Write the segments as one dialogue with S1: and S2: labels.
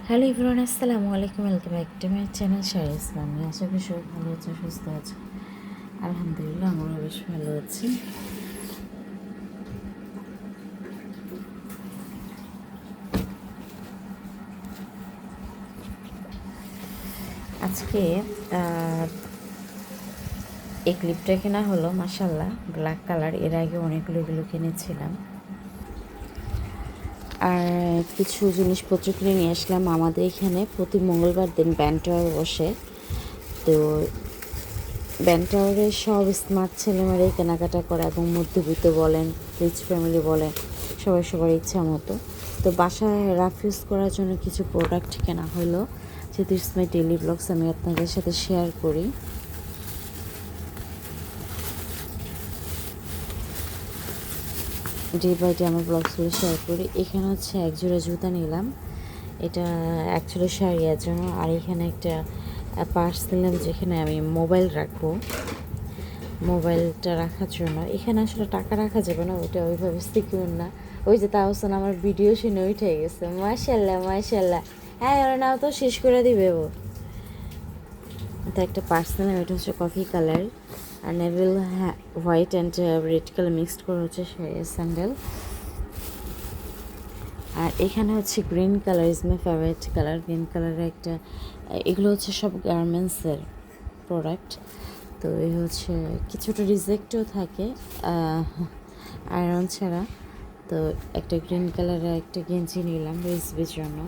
S1: Hello everyone, আসসালামু আলাইকুম। Welcome back to my channel Shaira Islam. আশা করি সবাই ভালো আছে, সুস্থ আছে। আলহামদুলিল্লাহ, আমরা বেশ ভালো আছি। আজকে এই ক্লিপটা কেনা হলো, মাশাল্লাহ ব্ল্যাক কালার। এর আগে অনেকগুলো এগুলো কিনেছিলাম। আর কিছু জিনিসপত্র কিনে নিয়ে আসলাম। আমাদের এখানে প্রতি মঙ্গলবার দিন ব্যান্ড টাওয়ার বসে। তো ব্যান্ড টাওয়ারে সব স্মার্ট ছেলেমেয়েরাই কেনাকাটা করে, এবং মধ্যবিত্ত বলেন, রিচ ফ্যামিলি বলেন, সবাই সবার ইচ্ছা মতো। তো বাসায় রাফ ইউজ করার জন্য কিছু প্রোডাক্ট কেনা হলো। যেহেতু ইটস মাই ডেইলি ব্লগস, আমি আপনাদের সাথে শেয়ার করি। ডে বাই ডে আমার ব্লগসগুলো শেয়ার করি। এখানে হচ্ছে এক জোড়া জুতা নিলাম, এটা অ্যাকচুয়ালি শাড়িয়ার জন্য। আর এখানে একটা পার্স নিলাম, যেখানে আমি মোবাইল রাখবো, মোবাইলটা রাখার জন্য। এখানে আসলে টাকা রাখা যাবে না, ওইটা ওইভাবে সিকিউর না। ওই যে তাহসান আমার ভিডিও শুনে উঠে গেছে, মাশাল্লাহ মাশাল্লাহ। হ্যাঁ, ওরা নাও তো শেষ করে দিবে ও। তো একটা পার্সোনাল, এটা হচ্ছে কফি কালার আর নেভিল white and red colour mixed করে হচ্ছে স্যান্ডেল। আর এখানে হচ্ছে green colour, is my favourite colour. Green কালারের একটা, এগুলো হচ্ছে সব গার্মেন্টসের প্রোডাক্ট। তো এই হচ্ছে কিছুটা রিজেক্টও থাকে আয়রন ছাড়া। তো একটা গ্রিন কালারের একটা গেঞ্জি নিলাম রেসিপির জন্য।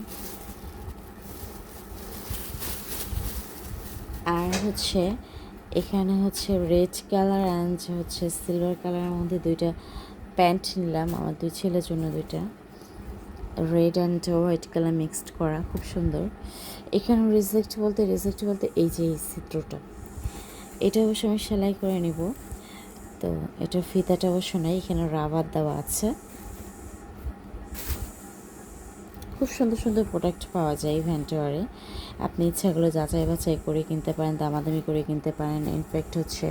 S1: আর হচ্ছে এখানে হচ্ছে রেড কালার অ্যান্ড হচ্ছে সিলভার কালারের মধ্যে দুইটা প্যান্ট নিলাম আমার দুই ছেলের জন্য। দুইটা red and white colour mixed করা, খুব সুন্দর। এখানে রিজেক্ট বলতে এই যে এই চিত্রটা, এটা অবশ্য আমি সেলাই করে নিব। তো এটার ফিতাটা অবশ্য নাই, এখানে রাবার দেওয়া আছে। খুব সুন্দর সুন্দর প্রোডাক্ট পাওয়া যায় ভ্যান্টোয়ারে। আপনি ইচ্ছাগুলো যাচাই বাছাই করে কিনতে পারেন, দামাদামি করে কিনতে পারেন। ইনফ্যাক্ট হচ্ছে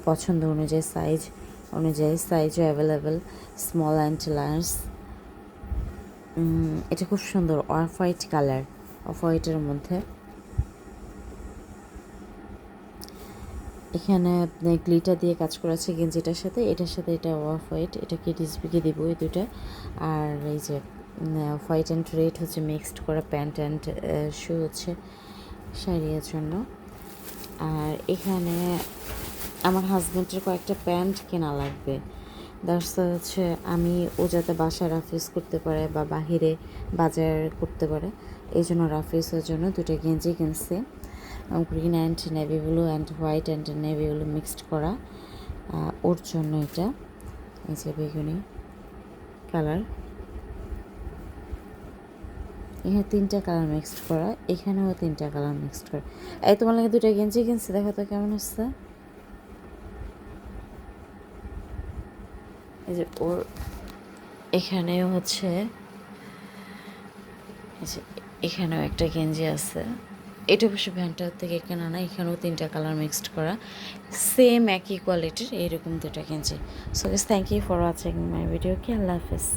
S1: পছন্দ অনুযায়ী সাইজও অ্যাভেলেবেল, স্মল অ্যান্ড লার্জ। এটা খুব সুন্দর, অফ হোয়াইট কালার, অফ হোয়াইটের মধ্যে। এখানে আপনি গ্লিটার দিয়ে কাজ করেছে গেঞ্জিটার সাথে, এটার সাথে এটা অফ হোয়াইট, এটাকে ডিসপিকে দিব এই দুটা। আর এই যে হোয়াইট অ্যান্ড রেড হচ্ছে মিক্সড করা প্যান্ট অ্যান্ড শু হচ্ছে শাড়ির জন্য। আর এখানে আমার হাজব্যান্ডের কয়েকটা প্যান্ট কেনা লাগবে। দ্যাটস হচ্ছে আমি ও যাতে বাসায় রাফ ইউজ করতে পারে বা বাহিরে বাজার করতে পারে, এই জন্য রাফ ইউজের জন্য দুটো গেঞ্জি কিনছি। Green and navy blue and white and navy blue mixed করা, ওর জন্য এটা। এই যে বেগুনি কালার, এখানে তিনটা কালার মিক্সড করা, এখানেও তিনটা কালার মিক্সড করা। এই তোমার লাগে দুটো গেঞ্জি কিনছি, দেখো তো কেমন হচ্ছে। এই যে ওর এখানেও হচ্ছে, এই যে এখানেও একটা গেঞ্জি আছে। এটা অবশ্য ভ্যানটার থেকে কেনা না, এখানেও তিনটা কালার মিক্সড করা, সেম একই কোয়ালিটির এইরকম দুটা গেঞ্জি। So thank you for watching my video. কি আল্লাহ হাফেজ।